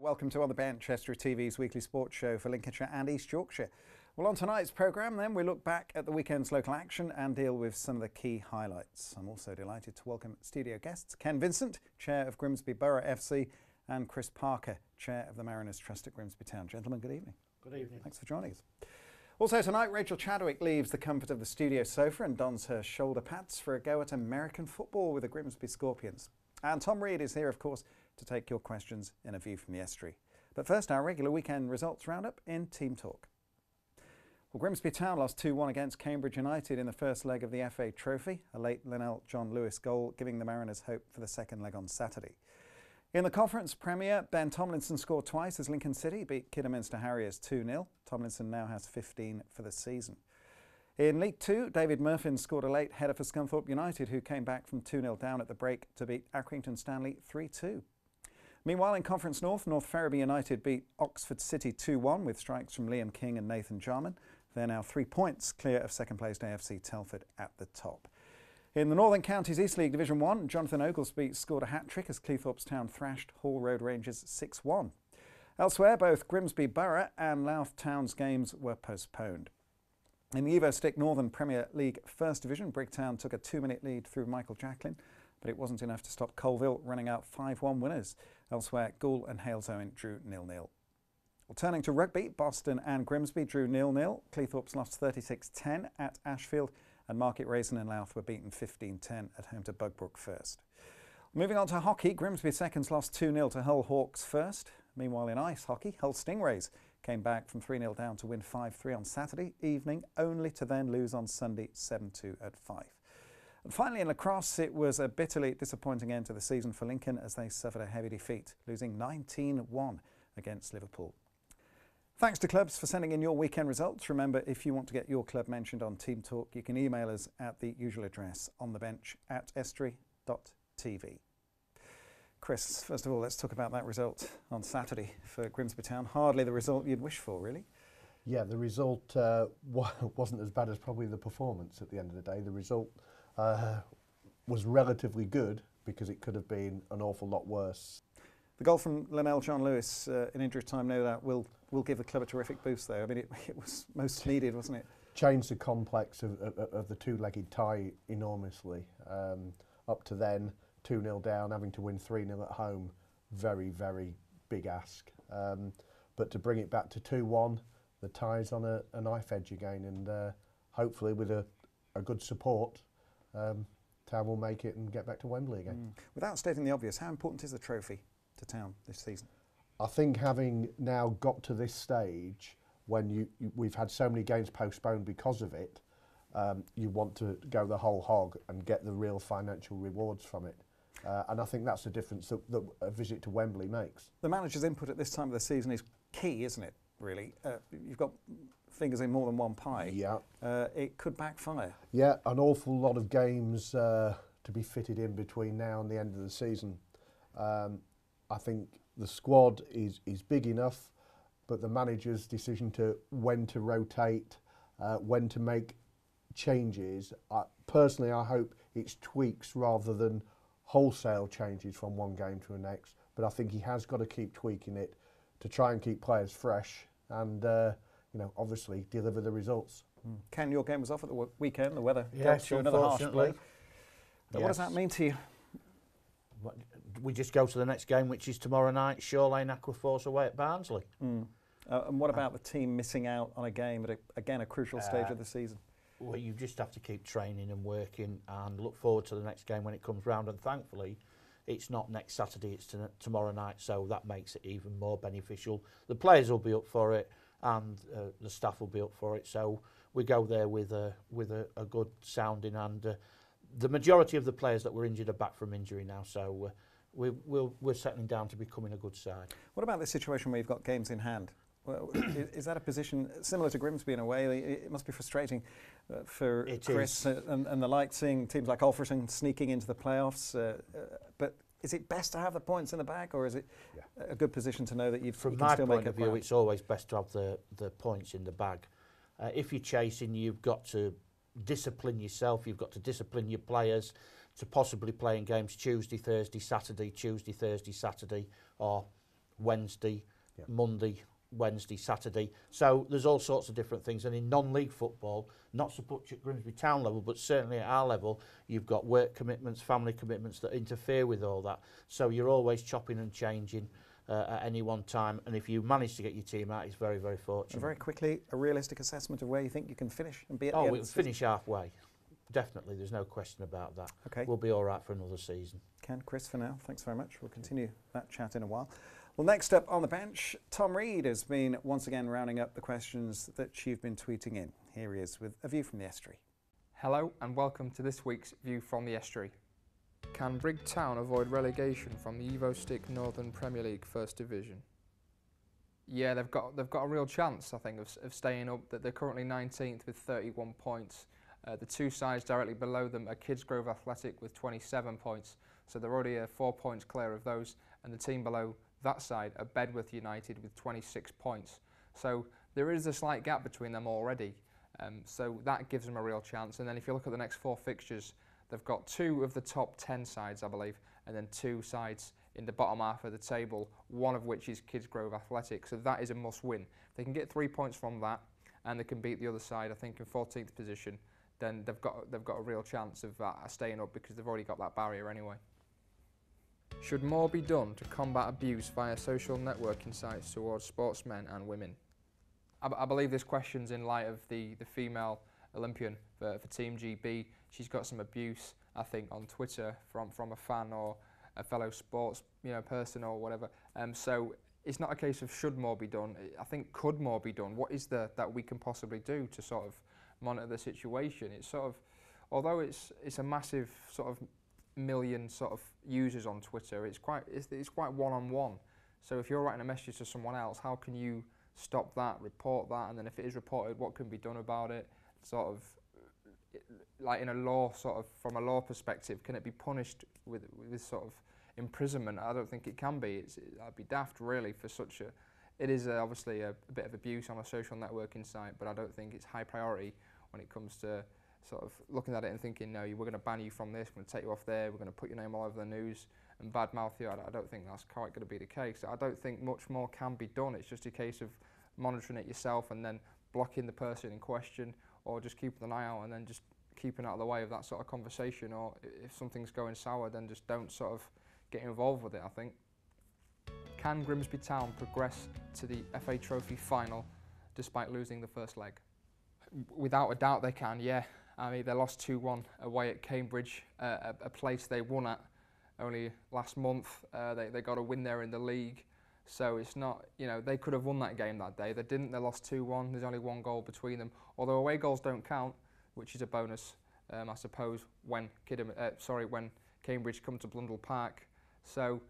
Welcome to On the Bench, Estuary TV's weekly sports show for Lincolnshire and East Yorkshire. Well, on tonight's programme then, we look back at the weekend's local action and deal with some of the key highlights. I'm also delighted to welcome studio guests Ken Vincent, Chair of Grimsby Borough FC, and Chris Parker, Chair of the Mariners Trust at Grimsby Town. Gentlemen, good evening. Good evening. Thanks for joining us. Also tonight, Rachel Chadwick leaves the comfort of the studio sofa and dons her shoulder pads for a go at American football with the Grimsby Scorpions. And Tom Reid is here, of course, to take your questions in a view from the estuary. But first, our regular weekend results roundup in Team Talk. Well, Grimsby Town lost 2-1 against Cambridge United in the first leg of the FA Trophy, a late Linnell John Lewis goal giving the Mariners hope for the second leg on Saturday. In the Conference Premier, Ben Tomlinson scored twice as Lincoln City beat Kidderminster Harriers 2-0. Tomlinson now has 15 for the season. In League 2, David Murphin scored a late header for Scunthorpe United, who came back from 2-0 down at the break to beat Accrington Stanley 3-2. Meanwhile, in Conference North, North Ferriby United beat Oxford City 2-1 with strikes from Liam King and Nathan Jarman. They're now 3 points clear of second-placed AFC Telford at the top. In the Northern Counties East League Division 1, Jonathan Oglesby scored a hat-trick as Cleethorpes Town thrashed Hall Road Rangers 6-1. Elsewhere, both Grimsby Borough and Louth Town's games were postponed. In the Evo Stick Northern Premier League First Division, Brigtown took a 2-minute lead through Michael Jacklin, but it wasn't enough to stop Colville running out 5-1 winners. Elsewhere, Goole and Halesowen drew 0-0. Well, turning to rugby, Boston and Grimsby drew 0-0. Cleethorpes lost 36-10 at Ashfield, and Market Raisin and Louth were beaten 15-10 at home to Bugbrook First. Moving on to hockey, Grimsby Seconds lost 2-0 to Hull Hawks First. Meanwhile, in ice hockey, Hull Stingrays came back from 3-0 down to win 5-3 on Saturday evening, only to then lose on Sunday 7-2 at Fife. And finally, in lacrosse, it was a bitterly disappointing end to the season for Lincoln as they suffered a heavy defeat, losing 19-1 against Liverpool. Thanks to clubs for sending in your weekend results. Remember, if you want to get your club mentioned on Team Talk, you can email us at the usual address, onthebench@estuary.tv. Chris, first of all, let's talk about that result on Saturday for Grimsby Town. Hardly the result you'd wish for, really. Yeah, the result wasn't as bad as probably the performance at the end of the day. The result was relatively good because it could have been an awful lot worse. The goal from Linnell John Lewis in injury time, no doubt, will give the club a terrific boost, though. I mean, it was most needed, wasn't it? Changed the complex of the two-legged tie enormously. Up to then, 2-0 down, having to win 3-0 at home, very, very big ask. But to bring it back to 2-1, the tie's on a knife edge again, and hopefully with a good support, Town will make it and get back to Wembley again. Without stating the obvious, how important is the trophy to Town this season? I think having now got to this stage, when we've had so many games postponed because of it, you want to go the whole hog and get the real financial rewards from it. And I think that's the difference that a visit to Wembley makes. The manager's input at this time of the season is key, isn't it, really? You've got fingers in more than one pie. Yeah. It could backfire. Yeah, an awful lot of games to be fitted in between now and the end of the season. I think the squad is big enough, but the manager's decision to when to rotate, when to make changes, personally I hope it's tweaks rather than wholesale changes from one game to the next, but I think he has got to keep tweaking it to try and keep players fresh and obviously deliver the results. Ken, your game was off at the weekend, the weather yes, through another harsh blow. Yes. What does that mean to you? We just go to the next game, which is tomorrow night, Shorelane Aquaforce away at Barnsley. And what about the team missing out on a game at, again, a crucial stage of the season? Well, you just have to keep training and working and look forward to the next game when it comes round. And thankfully, it's not next Saturday, it's tomorrow night, so that makes it even more beneficial. The players will be up for it and the staff will be up for it. So we go there with a good sounding, and the majority of the players that were injured are back from injury now. So we're settling down to becoming a good side. What about this situation where you've got games in hand? Well, is that a position similar to Grimsby in a way? It must be frustrating for Chris and the like, seeing teams like Alfreton sneaking into the playoffs. But is it best to have the points in the bag, or is it a good position to know that you can still make a From my point of view, it's always best to have the points in the bag. If you're chasing, you've got to discipline yourself, you've got to discipline your players to possibly playing games Tuesday, Thursday, Saturday, or Wednesday, Yeah. Monday, Wednesday, Saturday. So there's all sorts of different things. And in non-league football, not so much at Grimsby Town level, but certainly at our level, you've got work commitments, family commitments that interfere with all that. So you're always chopping and changing at any one time. And if you manage to get your team out, it's very, very fortunate. And very quickly, a realistic assessment of where you think you can finish and be at the Oh, end we'll of the season? finish halfway. Definitely, there's no question about that. Okay. We'll be all right for another season. Ken, Chris, for now, thanks very much. We'll continue that chat in a while. Well, next up on the bench, Tom Reid has been once again rounding up the questions that you've been tweeting in. Here he is with a view from the Estuary. Hello and welcome to this week's View from the Estuary. Can Brig Town avoid relegation from the Evo Stick Northern Premier League First Division? Yeah, they've got a real chance, I think, of staying up. That they're currently 19th with 31 points. The two sides directly below them are Kidsgrove Athletic with 27 points, so they're already 4 points clear of those, and the team below that side are Bedworth United with 26 points. So there is a slight gap between them already, so that gives them a real chance. And then if you look at the next 4 fixtures, they've got 2 of the top 10 sides, I believe, and then 2 sides in the bottom half of the table, one of which is Kidsgrove Athletic, so that is a must-win. If they can get 3 points from that, and they can beat the other side, I think in 14th position, then they've got a real chance of staying up because they've already got that barrier anyway. Should more be done to combat abuse via social networking sites towards sportsmen and women? I believe this question's in light of the female Olympian for Team GB. She's got some abuse, I think, on Twitter from a fan or a fellow sports person or whatever. So it's not a case of should more be done. I think could more be done. What is there that we can possibly do to sort of monitor the situation? It's sort of, although it's a massive sort of million sort of users on Twitter, it's quite one-on-one. So if you're writing a message to someone else, how can you stop that, report that, and then if it is reported, what can be done about it? Sort of like in a law, sort of from a law perspective, can it be punished with sort of imprisonment? I don't think it can be. That'd be daft really for such a. It is obviously a bit of abuse on a social networking site, but I don't think it's high priority when it comes to sort of looking at it and thinking, no, we're going to ban you from this, we're going to take you off there, we're going to put your name all over the news and badmouth you. I don't think that's quite going to be the case. I don't think much more can be done. It's just a case of monitoring it yourself and then blocking the person in question, or just keeping an eye out and then just keeping out of the way of that sort of conversation, or if something's going sour, then just don't sort of get involved with it, I think. Can Grimsby Town progress to the FA Trophy final despite losing the first leg? Without a doubt they can, yeah. I mean, they lost 2-1 away at Cambridge, a place they won at only last month. They got a win there in the league. So it's not, they could have won that game that day. They didn't, they lost 2-1. There's only 1 goal between them. Although away goals don't count, which is a bonus, I suppose, when Cambridge come to Blundell Park. So,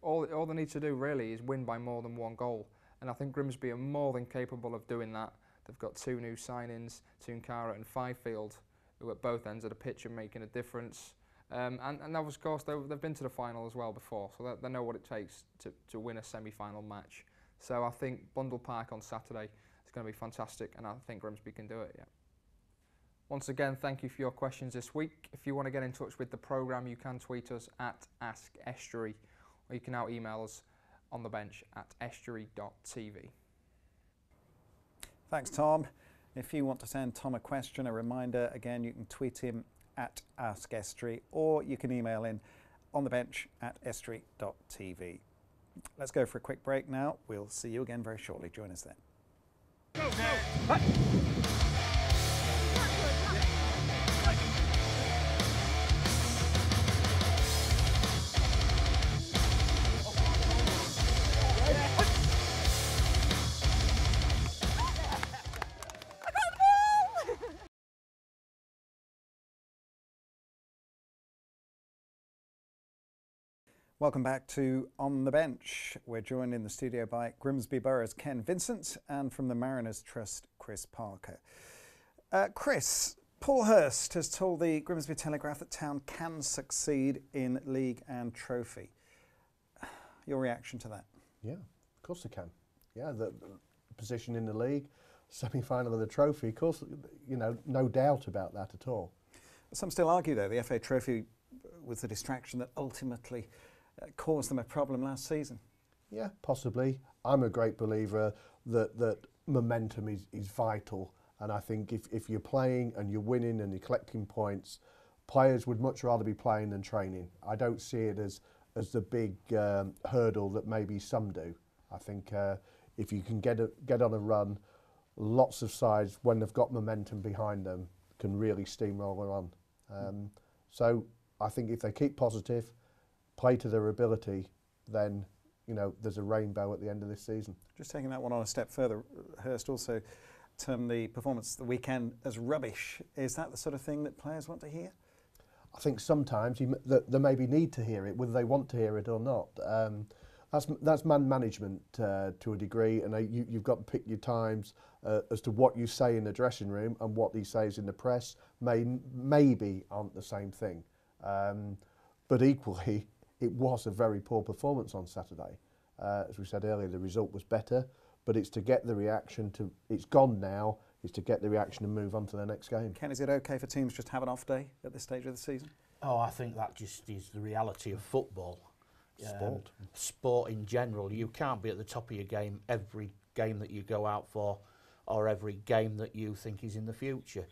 all they need to do really is win by more than 1 goal. And I think Grimsby are more than capable of doing that. They've got 2 new signings, Tooncara and Fifield, who at both ends of the pitch are making a difference. And of course, they've been to the final as well before, so they know what it takes to win a semi-final match. So I think Blundell Park on Saturday is going to be fantastic, and I think Grimsby can do it, yeah. Once again, thank you for your questions this week. If you want to get in touch with the programme, you can tweet us at AskEstuary, or you can now email us on the bench at estuary.tv. Thanks, Tom. If you want to send Tom a question, a reminder, again, you can tweet him at AskEstuary, or you can email in on the bench at estuary.tv. Let's go for a quick break now. We'll see you again very shortly. Join us then. Go, go. Welcome back to On the Bench. We're joined in the studio by Grimsby Borough's Ken Vincent and from the Mariners Trust, Chris Parker. Chris, Paul Hurst has told the Grimsby Telegraph that Town can succeed in league and trophy. Your reaction to that? Yeah, of course they can. Yeah, the position in the league, semi-final of the trophy, of course, no doubt about that at all. Some still argue, though, the FA Trophy was the distraction that ultimately caused them a problem last season. Yeah, possibly. I'm a great believer that momentum is vital, and I think if you're playing and you're winning and you're collecting points, players would much rather be playing than training. I don't see it as the big hurdle that maybe some do. I think if you can get on a run, lots of sides, when they've got momentum behind them, can really steamroller on. So I think if they keep positive, play to their ability, then there's a rainbow at the end of this season. Just taking that one on a step further, Hurst also termed the performance the weekend as rubbish. Is that the sort of thing that players want to hear? I think sometimes they maybe need to hear it, whether they want to hear it or not. That's man management to a degree, and you've got to pick your times as to what you say in the dressing room and what he says in the press maybe aren't the same thing. But equally, it was a very poor performance on Saturday. As we said earlier, the result was better, but it's to get the reaction it's gone now, is to get the reaction and move on to the next game. Ken, is it okay for teams just to have an off day at this stage of the season? Oh, I think that just is the reality of football. Sport in general. You can't be at the top of your game every game that you go out for or every game that you think is in the future.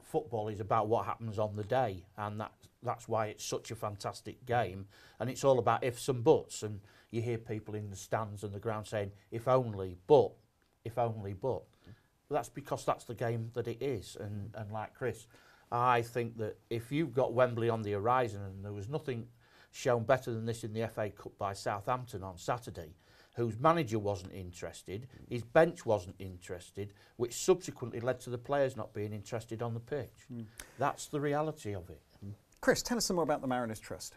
Football is about what happens on the day, and that's why it's such a fantastic game, and it's all about ifs and buts, and you hear people in the stands and the ground saying if only, but. That's because that's the game that it is, and like Chris, I think that if you've got Wembley on the horizon, and there was nothing shown better than this in the FA Cup by Southampton on Saturday, whose manager wasn't interested, his bench wasn't interested, which subsequently led to the players not being interested on the pitch. That's the reality of it. Chris, tell us some more about the Mariners Trust.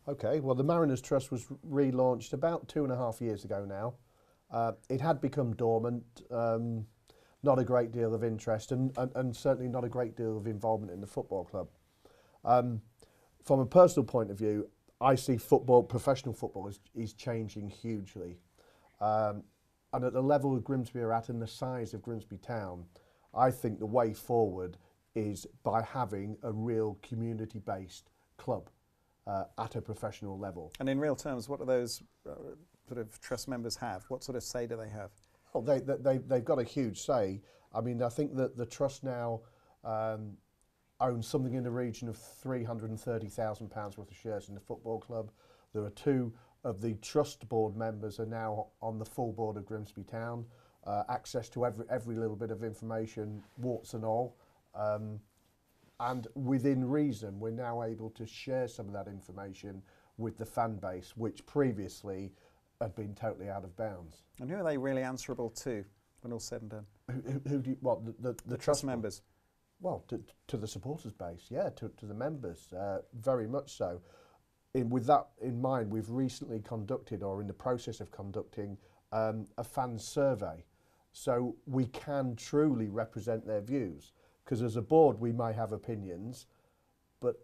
Okay, well, the Mariners Trust was relaunched about 2.5 years ago now. It had become dormant, not a great deal of interest, and certainly not a great deal of involvement in the football club. From a personal point of view, I see professional football is changing hugely. And at the level of Grimsby are at and the size of Grimsby Town, I think the way forward is by having a real community-based club at a professional level. And in real terms, what do those sort of trust members have? What sort of say do they have? Oh, they've got a huge say. I mean, I think that the trust now owns something in the region of £330,000 worth of shares in the football club. There are 2 of the trust board members are now on the full board of Grimsby Town. Access to every little bit of information, warts and all. And within reason, we're now able to share some of that information with the fan base, which previously had been totally out of bounds. And who are they really answerable to when all's said and done? Who do you, what, the trust members? Well, to the supporters base, yeah, to the members, very much so. With that in mind, we've recently conducted, or in the process of conducting, a fan survey. So we can truly represent their views. Because as a board, we may have opinions, but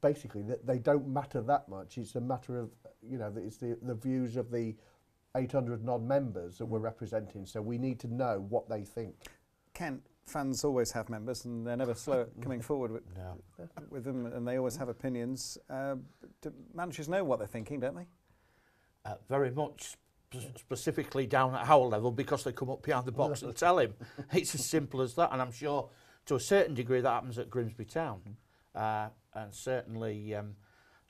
basically they don't matter that much. It's a matter of, it's the views of the 800 odd members that we're representing. So we need to know what they think. Ken, fans always have members, and they're never slow at coming forward with them, and they always have opinions. Do managers know what they're thinking, don't they? Very much, specifically down at our level, because they come up behind the box and tell him. It's as simple as that, and I'm sure to a certain degree that happens at Grimsby Town. And certainly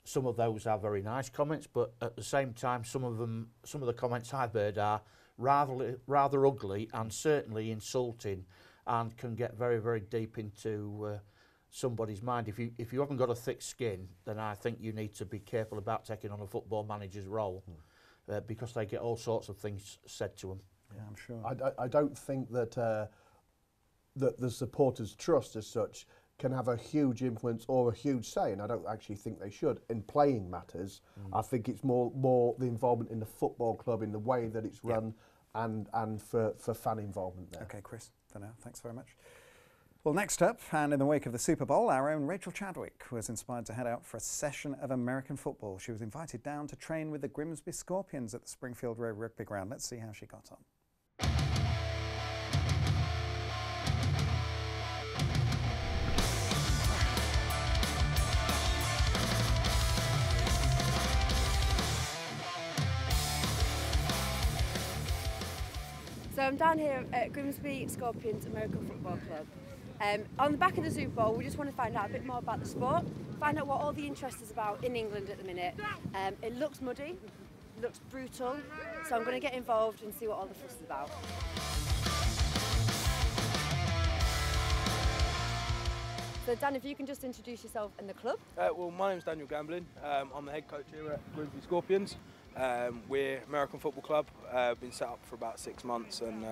some of those are very nice comments, but at the same time some of the comments I've heard are rather ugly and certainly insulting, and can get very, very deep into somebody's mind. If you haven't got a thick skin, then I think you need to be careful about taking on a football manager's role, because they get all sorts of things said to them. Yeah, I'm sure. I don't think that that the supporters' trust as such can have a huge influence or a huge say, and I don't actually think they should, in playing matters. I think it's more the involvement in the football club, in the way that it's run, and for fan involvement there. Okay, Chris, for now, thanks very much. Well, next up, and in the wake of the Super Bowl, our own Rachel Chadwick was inspired to head out for a session of American football. She was invited down to train with the Grimsby Scorpions at the Springfield Road Rugby Ground. Let's see how she got on. So I'm down here at Grimsby Scorpions American Football Club. On the back of the Zoo Bowl, we just want to find out a bit more about the sport, find out what all the interest is about in England at the minute. It looks muddy, it looks brutal, so I'm going to get involved and see what all the fuss is about. So Dan, if you can just introduce yourself and the club. Well, my name's Daniel Gamblin. I'm the head coach here at Grimsby Scorpions. We're American Football Club. Been set up for about 6 months, and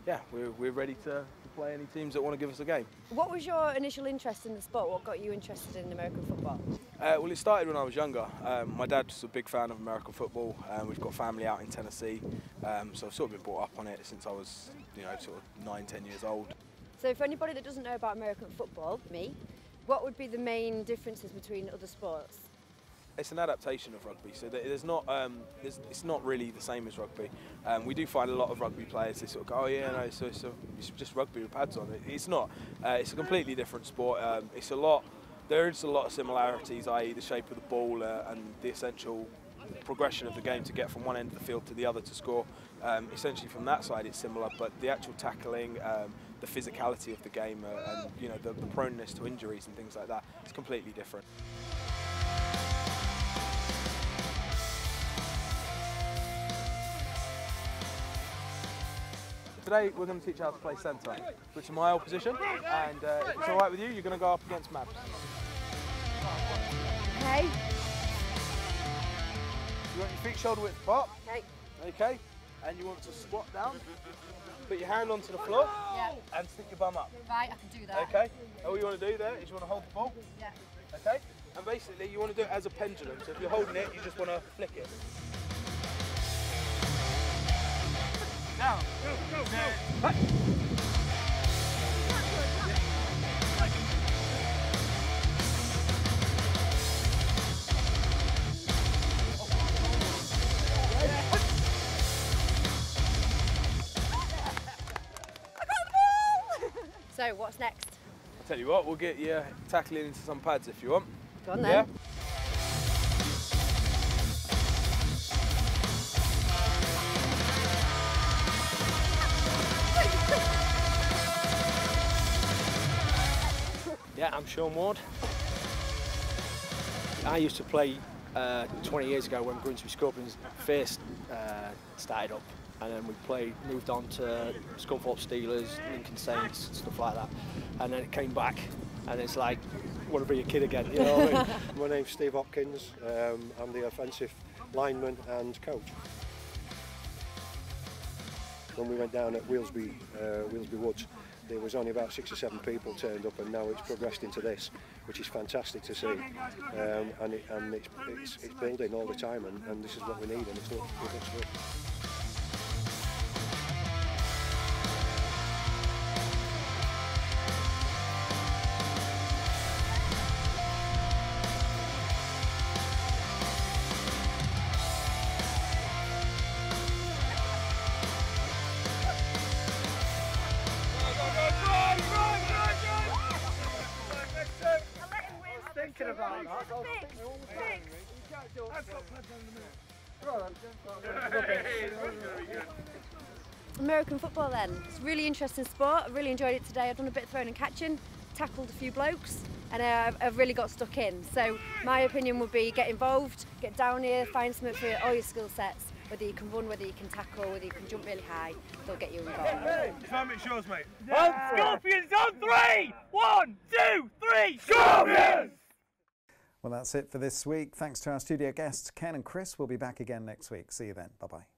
yeah, we're ready to play any teams that want to give us a game. What was your initial interest in the sport? What got you interested in American football? Well, it started when I was younger. My dad's a big fan of American football. We've got family out in Tennessee, so I've sort of been brought up on it since I was, sort of 9, 10 years old. So for anybody that doesn't know about American football, me, what would be the main differences between other sports? It's an adaptation of rugby, so there's not, it's not really the same as rugby. We do find a lot of rugby players, they sort of go, oh yeah, no, it's just rugby with pads on it. It's not. It's a completely different sport. There is a lot of similarities, i.e. the shape of the ball and the essential progression of the game to get from one end of the field to the other to score. Essentially from that side it's similar, but the actual tackling, the physicality of the game and the proneness to injuries and things like that, it's completely different. Today we're going to teach you how to play centre, which is my old position, and if it's alright with you, you're going to go up against Mabs. Okay. You want your feet shoulder width apart. Okay. Okay. And you want to squat down, put your hand onto the floor, Yeah. and stick your bum up. Right, I can do that. Okay. All you want to do there is you want to hold the ball. Yeah. Okay. And basically you want to do it as a pendulum. So if you're holding it, you just want to flick it. Down. Go, go, go. Back. So what's next? I'll tell you what, we'll get you tackling into some pads if you want. Go on then. Yeah? Yeah, I'm Sean Ward. I used to play 20 years ago when Grimsby Scorpions first started up, and then we moved on to Scunthorpe Steelers, Lincoln Saints, stuff like that, and then it came back, and it's like, want to be a kid again, you know what I mean? My name's Steve Hopkins. I'm the offensive lineman and coach. When we went down at Wheelsby Woods, there was only about 6 or 7 people turned up, and now it's progressed into this, which is fantastic to see. And it's building all the time, and this is what we need, and it looks good. American football then. It's a really interesting sport. I really enjoyed it today. I've done a bit of throwing and catching, tackled a few blokes, and I've really got stuck in. So my opinion would be get involved, get down here, find something for all your skill sets, whether you can run, whether you can tackle, whether you can jump really high, they'll get you involved. Time it shows, mate. Scorpions on 3! 1, 2, 3, Scorpions! Well, that's it for this week. Thanks to our studio guests, Ken and Chris. We'll be back again next week. See you then. Bye-bye.